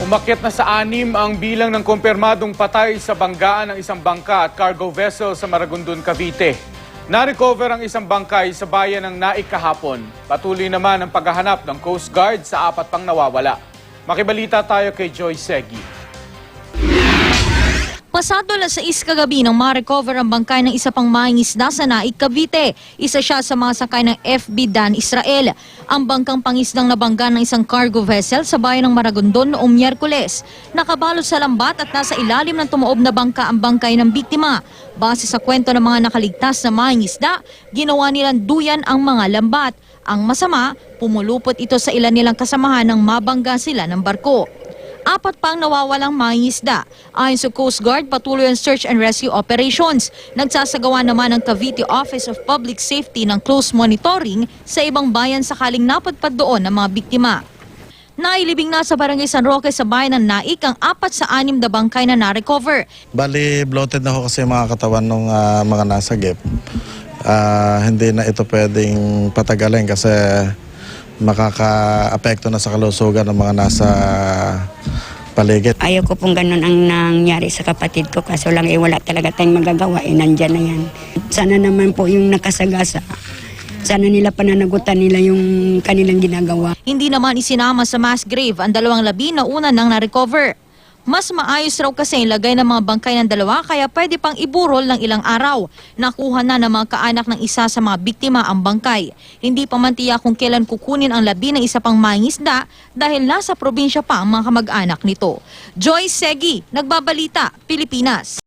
Umakyat na sa 6 ang bilang ng kumpirmadong patay sa banggaan ng isang bangka at cargo vessel sa Maragondon, Cavite. Na-recover ang isang bangkay sa bayan ng Naik kahapon. Patuloy naman ang paghahanap ng Coast Guard sa 4 pang nawawala. Makibalita tayo kay Joy Segui. Pasado alas 6 kagabi nang ma-recover ang bangkay ng isa pang mangingisda sa Naik, Cavite. Isa siya sa mga sakay ng FB Dan Israel. Ang bangkang pangisdang nabangga ng isang cargo vessel sa bayan ng Maragondon noong Miyerkules. Nakabalot sa lambat at nasa ilalim ng tumuob na bangka ang bangkay ng biktima. Base sa kwento ng mga nakaligtas na mangingisda, ginawa nilang duyan ang mga lambat. Ang masama, pumulupot ito sa ilan nilang kasamahan nang mabangga sila ng barko. 4 pang nawawalang mangingisda. Ayon sa Coast Guard, patuloy ang search and rescue operations. Nagsasagawa naman ang Cavite Office of Public Safety ng close monitoring sa ibang bayan sakaling napadpad doon ng mga biktima. Nailibing na sa Barangay San Roque sa bayan ng Naik ang 4 sa 6 na bangkay na na-recover. Bali, bloated na ho kasi mga katawan ng mga nasa gip. Hindi na ito pwedeng patagalin kasi makaka-apekto na sa kalusugan ng mga nasa paligid. Ayaw ko pong ganun ang nangyari sa kapatid ko kaso lang wala talaga tayong magagawa nandyan na yan. Sana naman po yung nakasagasa. Sana nila pananagutan nila yung kanilang ginagawa. Hindi naman isinama sa mass grave ang 2 labi na una nang na-recover. Mas maayos raw kasi ilagay ng mga bangkay ng 2 kaya pwede pang iburol ng ilang araw. Nakuha na ng mga kaanak ng isa sa mga biktima ang bangkay. Hindi pa man tiyak kung kailan kukunin ang labi ng isa pang mangingisda dahil nasa probinsya pa ang mga kamag-anak nito. Joy Segui, Nagbabalita, Pilipinas.